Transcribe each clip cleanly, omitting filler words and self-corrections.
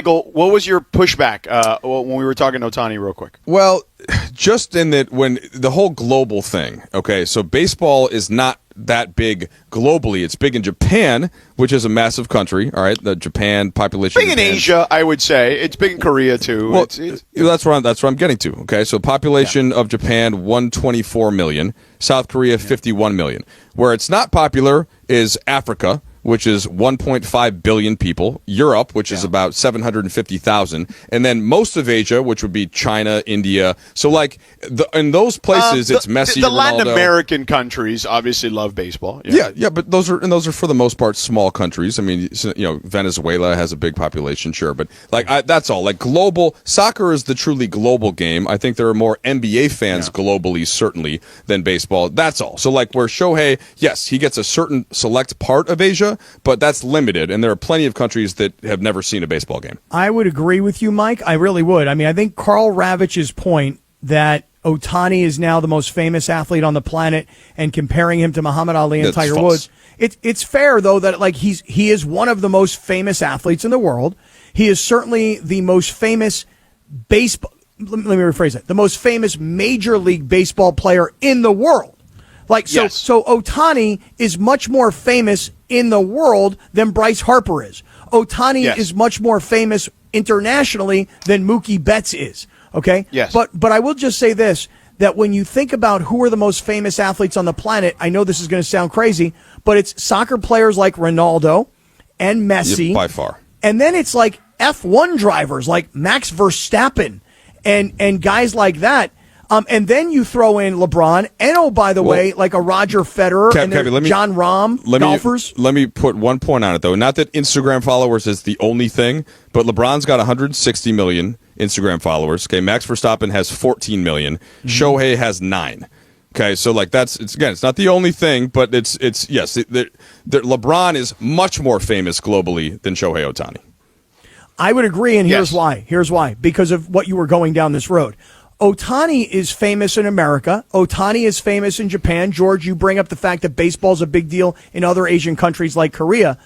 Michael, what was your pushback when we were talking to Ohtani real quick? Well, just in that when the whole global thing, okay, so baseball is not that big globally. It's big in Japan, which is a massive country, all right? The Japan population. Big in Asia, I would say. It's big in Korea, too. Well, that's where I'm getting to, okay? So population of Japan, 124 million. South Korea, 51 million. Where it's not popular is Africa, which is 1.5 billion people, Europe, which is about 750,000, and then most of Asia, which would be China, India. So, like, in those places, it's Messi, the Ronaldo. Latin American countries obviously love baseball. Yeah, but those are for the most part small countries. I mean, Venezuela has a big population, sure, but that's all. Like global soccer is the truly global game. I think there are more NBA fans globally, certainly, than baseball. That's all. So, like, where Shohei, yes, he gets a certain select part of Asia, but that's limited, and there are plenty of countries that have never seen a baseball game. I would agree with you, Mike. I really would. I mean, I think Carl Ravitch's point that Ohtani is now the most famous athlete on the planet and comparing him to Muhammad Ali and Tiger Woods. It's fair, though, that like he is one of the most famous athletes in the world. He is certainly the most famous baseball. Let me rephrase that. The most famous Major League Baseball player in the world. So Ohtani is much more famous in the world than Bryce Harper is. Ohtani is much more famous internationally than Mookie Betts is. Okay? Yes. But I will just say this, that when you think about who are the most famous athletes on the planet, I know this is going to sound crazy, but it's soccer players like Ronaldo and Messi. By far. And then it's like F1 drivers like Max Verstappen and guys like that. And then you throw in LeBron and, by the way, like a Roger Federer and John Rahm, golfers. Let me put one point on it, though. Not that Instagram followers is the only thing, but LeBron's got 160 million Instagram followers. Okay, Max Verstappen has 14 million. Shohei has 9. Okay, so like it's not the only thing, but LeBron is much more famous globally than Shohei Ohtani. I would agree, and here's why. Here's why. Because of what you were going down this road. Ohtani is famous in America. Ohtani is famous in Japan. George, you bring up the fact that baseball is a big deal in other Asian countries like Korea.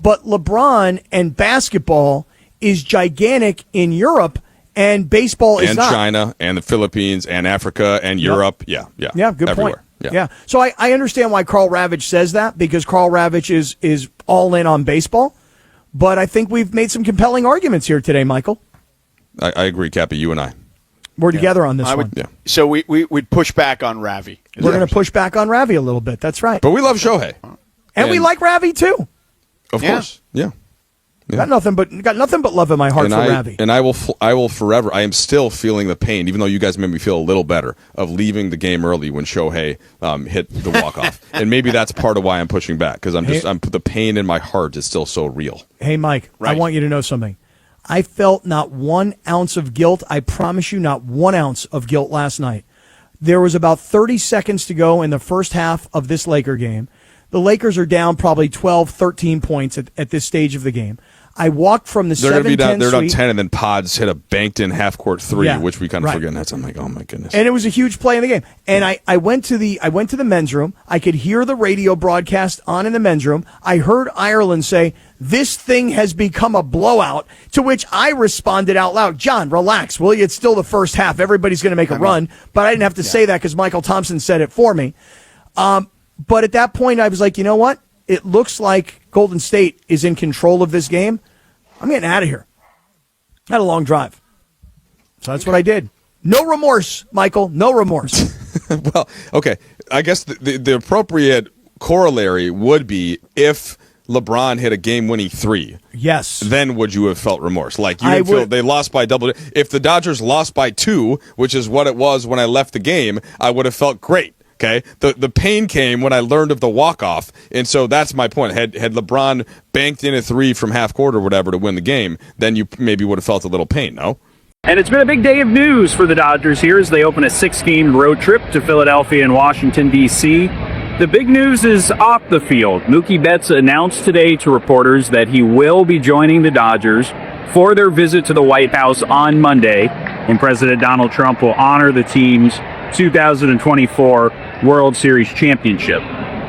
But LeBron and basketball is gigantic in Europe, and baseball is not. And China, and the Philippines, and Africa, and Europe. Yeah, good everywhere. Point. Yeah. So I understand why Carl Ravitch says that, because Carl Ravitch is all in on baseball. But I think we've made some compelling arguments here today, Michael. I agree, Cappy, you and I. We're together on this one. Yeah. So we'd push back on Ravi. We're going to push back on Ravi a little bit. That's right. But we love Shohei. And we like Ravi, too. Of course. Yeah. Got nothing but love in my heart for Ravi. And I will forever. I am still feeling the pain, even though you guys made me feel a little better, of leaving the game early when Shohei hit the walk-off. And maybe that's part of why I'm pushing back, because the pain in my heart is still so real. Hey, Mike, I want you to know something. I felt not 1 ounce of guilt. I promise you, not 1 ounce of guilt last night. There was about 30 seconds to go in the first half of this Laker game. The Lakers are down probably 12, 13 points at this stage of the game. I walked from the 7-10 They're down suite. 10, and then Pods hit a banked-in half-court three, which we kind of forget. And that's, I'm like, oh, my goodness. And it was a huge play in the game. And I went to the men's room. I could hear the radio broadcast on in the men's room. I heard Ireland say, "This thing has become a blowout," to which I responded out loud, "John, relax, will you? It's still the first half. Everybody's going to make a run." But I didn't have to say that because Michael Thompson said it for me. But at that point, I was like, you know what? It looks like Golden State is in control of this game. I'm getting out of here. I had a long drive. So that's what I did. No remorse, Michael. No remorse. Well, okay. I guess the appropriate corollary would be if LeBron hit a game-winning three. Yes. Then would you have felt remorse? Like, you feel they lost by double. If the Dodgers lost by 2, which is what it was when I left the game, I would have felt great. Okay, the pain came when I learned of the walk-off, and so that's my point. Had LeBron banked in a 3 from half court or whatever to win the game, then you maybe would have felt a little pain, no? And it's been a big day of news for the Dodgers here as they open a 6-game road trip to Philadelphia and Washington, D.C. The big news is off the field. Mookie Betts announced today to reporters that he will be joining the Dodgers for their visit to the White House on Monday, and President Donald Trump will honor the team's 2024 World Series championship.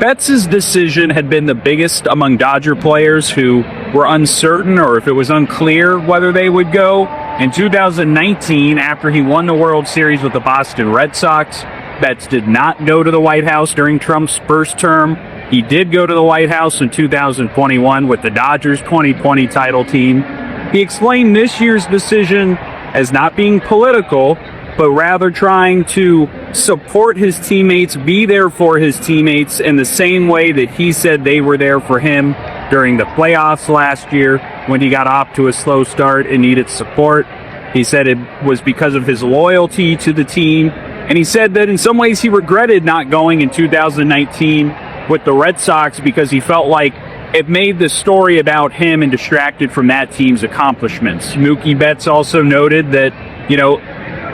Betts' decision had been the biggest among Dodger players who were uncertain or if it was unclear whether they would go. In 2019, after he won the World Series with the Boston Red Sox, Betts did not go to the White House during Trump's first term. He did go to the White House in 2021 with the Dodgers 2020 title team. He explained this year's decision as not being political, but rather trying to support his teammates, be there for his teammates in the same way that he said they were there for him during the playoffs last year when he got off to a slow start and needed support. He said it was because of his loyalty to the team, and he said that in some ways he regretted not going in 2019 with the Red Sox because he felt like it made the story about him and distracted from that team's accomplishments. Mookie Betts also noted that,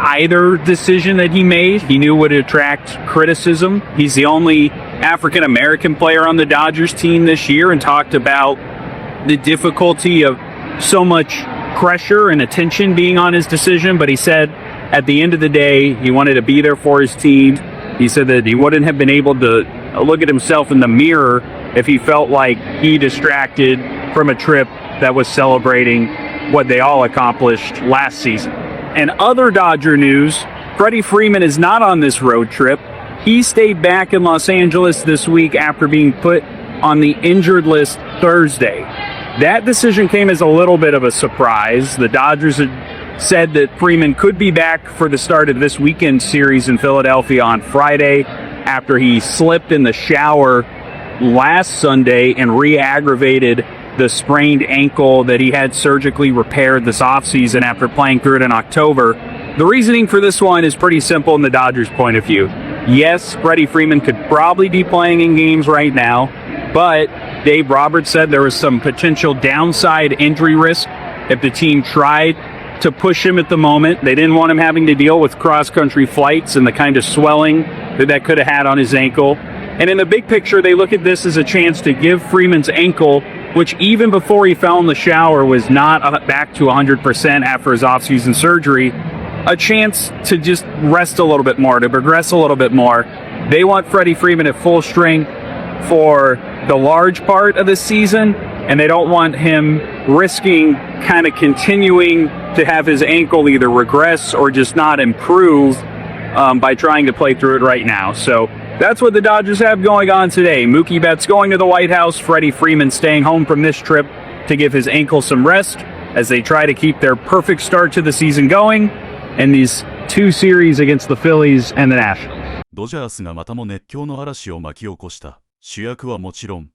either decision that he made, he knew would attract criticism. He's the only African American player on the Dodgers team this year and talked about the difficulty of so much pressure and attention being on his decision. But he said at the end of the day, he wanted to be there for his team. He said that he wouldn't have been able to look at himself in the mirror if he felt like he distracted from a trip that was celebrating what they all accomplished last season. And other Dodger news, Freddie Freeman is not on this road trip. He stayed back in Los Angeles this week after being put on the injured list Thursday. That decision came as a little bit of a surprise. The Dodgers had said that Freeman could be back for the start of this weekend series in Philadelphia on Friday after he slipped in the shower last Sunday and re-aggravated the sprained ankle that he had surgically repaired this offseason after playing through it in October. The reasoning for this one is pretty simple in the Dodgers' point of view. Yes, Freddie Freeman could probably be playing in games right now, but Dave Roberts said there was some potential downside injury risk if the team tried to push him at the moment. They didn't want him having to deal with cross-country flights and the kind of swelling that could have had on his ankle. And in the big picture, they look at this as a chance to give Freeman's ankle, which even before he fell in the shower was not back to 100% after his offseason surgery, a chance to just rest a little bit more, to progress a little bit more. They want Freddie Freeman at full strength for the large part of the season, and they don't want him risking kind of continuing to have his ankle either regress or just not improve by trying to play through it right now. So that's what the Dodgers have going on today. Mookie Betts going to the White House, Freddie Freeman staying home from this trip to give his ankle some rest as they try to keep their perfect start to the season going in these two series against the Phillies and the Nationals. ドジャースがまたも熱狂の嵐を巻き起こした。主役はもちろん、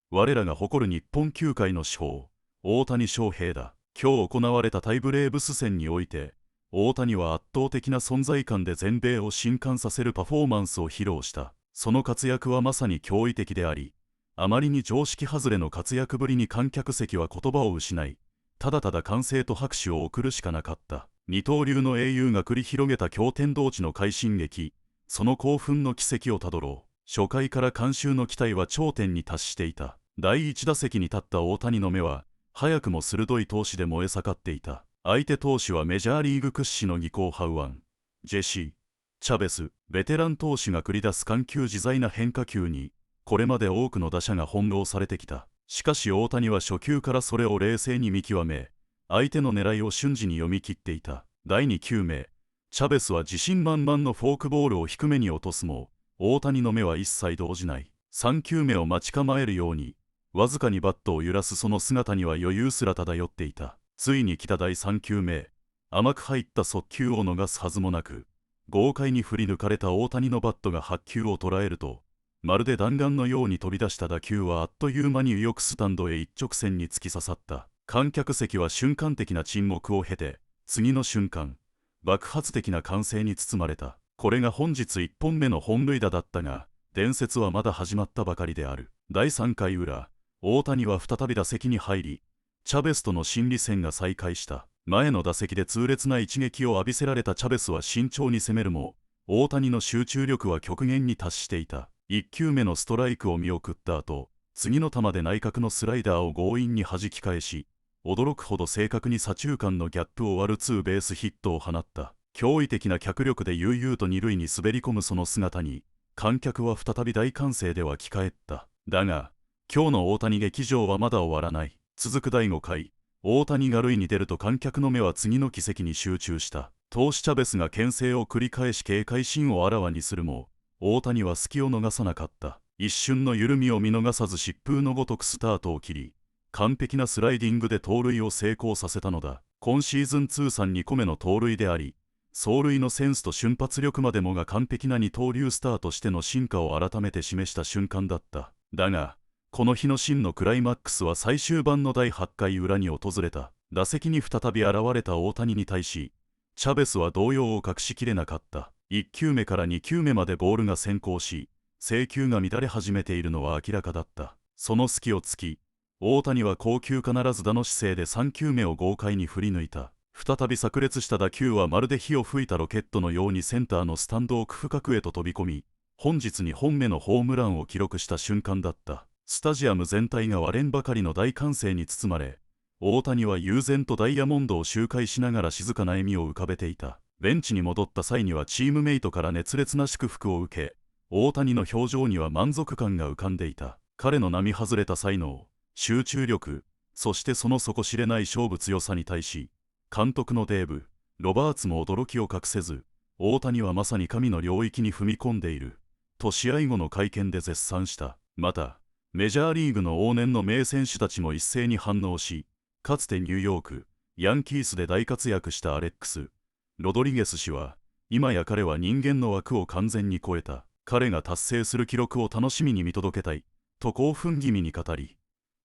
我らが誇る日本球界の至宝、大谷翔平だ。今日行われたタイブレーブス戦において、大谷は圧倒的な存在感で全米を震撼させるパフォーマンスを披露した。その活躍はまさに驚異的であり、あまりに常識外れの活躍ぶりに観客席は言葉を失い、ただただ歓声と拍手を送るしかなかった。二刀流の英雄が繰り広げた驚天動地の快進撃、その興奮の軌跡をたどろう。初回から観衆の期待は頂点に達していた。第1打席に立った大谷の目は、早くも鋭い闘志で燃え盛っていた。相手投手はメジャーリーグ屈指の技巧派右腕、ジェシー・チャベス、ベテラン投手が繰り出す緩急自在な変化球に、これまで多くの打者が翻弄されてきた。しかし大谷は初球からそれを冷静に見極め、相手の狙いを瞬時に読み切っていた。第2球目、チャベスは自信満々のフォークボールを低めに落とすも、大谷の目は一切動じない。3球目を待ち構えるように、わずかにバットを揺らすその姿には余裕すら漂っていた。ついに来た第3球目、甘く入った速球を逃すはずもなく、豪快に振り抜かれた大谷のバットが8球を捉えると、まるで弾丸のように飛び出した打球はあっという間に右翼スタンドへ一直線に突き刺さった。観客席は瞬間的な沈黙を経て、次の瞬間、爆発的な歓声に包まれた。これが本日1本目の本塁打だったが、伝説はまだ始まったばかりである。第3回裏、大谷は再び打席に入り、チャベスとの心理戦が再開した。前の打席で痛烈な一撃を浴びせられたチャベスは慎重に攻めるも、大谷の集中力は極限に達していた。1球目のストライクを見送った後、次の球で内角のスライダーを強引に弾き返し、驚くほど正確に左中間のギャップを割るツーベースヒットを放った。驚異的な脚力で悠々と二塁に滑り込むその姿に、観客は再び大歓声で沸き返った。だが、今日の大谷劇場はまだ終わらない。続く第5回、大谷が塁に出ると観客の目は次の奇跡に集中した。投手チャベスが牽制を繰り返し警戒心をあらわにするも、大谷は隙を逃さなかった。一瞬の緩みを見逃さず疾風のごとくスタートを切り、完璧なスライディングで盗塁を成功させたのだ。今シーズン通算2個目の盗塁であり、走塁のセンスと瞬発力までもが完璧な二刀流スターとしての進化を改めて示した瞬間だった。だが、この日の真のクライマックスは最終盤の第8回裏に訪れた。打席に再び現れた大谷に対し、チャベスは動揺を隠しきれなかった。1球目から2球目までボールが先行し、制球が乱れ始めているのは明らかだった。その隙を突き、大谷は好球必ず打の姿勢で3球目を豪快に振り抜いた。再び炸裂した打球はまるで火を吹いたロケットのようにセンターのスタンド奥深くへと飛び込み、本日2本目のホームランを記録した瞬間だった。スタジアム全体が割れんばかりの大歓声に包まれ、大谷は悠然とダイヤモンドを周回しながら静かな笑みを浮かべていた。ベンチに戻った際にはチームメイトから熱烈な祝福を受け、大谷の表情には満足感が浮かんでいた。彼の並外れた才能、集中力、そしてその底知れない勝負強さに対し、監督のデーブ・ロバーツも驚きを隠せず、大谷はまさに神の領域に踏み込んでいる、と試合後の会見で絶賛した。また、メジャーリーグの往年の名選手たちも一斉に反応し、かつてニューヨーク、ヤンキースで大活躍したアレックス・ロドリゲス氏は、今や彼は人間の枠を完全に超えた。彼が達成する記録を楽しみに見届けたい、と興奮気味に語り、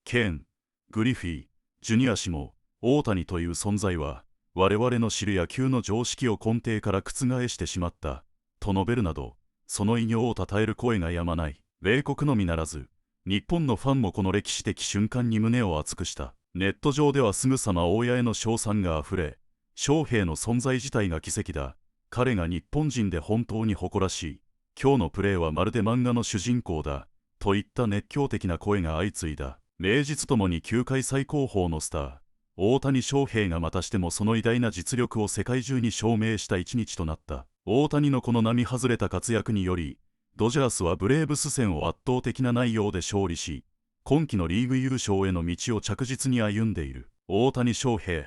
ケーン、グリフィー、ジュニア氏も、大谷という存在は、我々の知る野球の常識を根底から覆してしまった、と述べるなど、その偉業を称える声が止まない。米国のみならず、日本のファンもこの歴史的瞬間に胸を熱くした。ネット上ではすぐさま大家への称賛があふれ、翔平の存在自体が奇跡だ。彼が日本人で本当に誇らしい。今日のプレーはまるで漫画の主人公だ。といった熱狂的な声が相次いだ。名実ともに球界最高峰のスター、大谷翔平がまたしてもその偉大な実力を世界中に証明した一日となった。大谷のこの並外れた活躍により、ドジャースはブレーブス戦を圧倒的な内容で勝利し、今季のリーグ優勝への道を着実に歩んでいる。大谷翔平。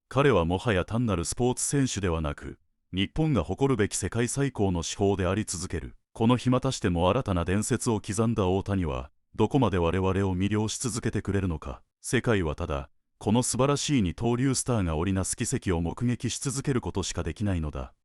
彼はもはや単なるスポーツ選手ではなく、日本が誇るべき世界最高の至宝であり続ける。この日またしても新たな伝説を刻んだ大谷は、どこまで我々を魅了し続けてくれるのか。世界はただ、この素晴らしい二刀流スターが織りなす奇跡を目撃し続けることしかできないのだ。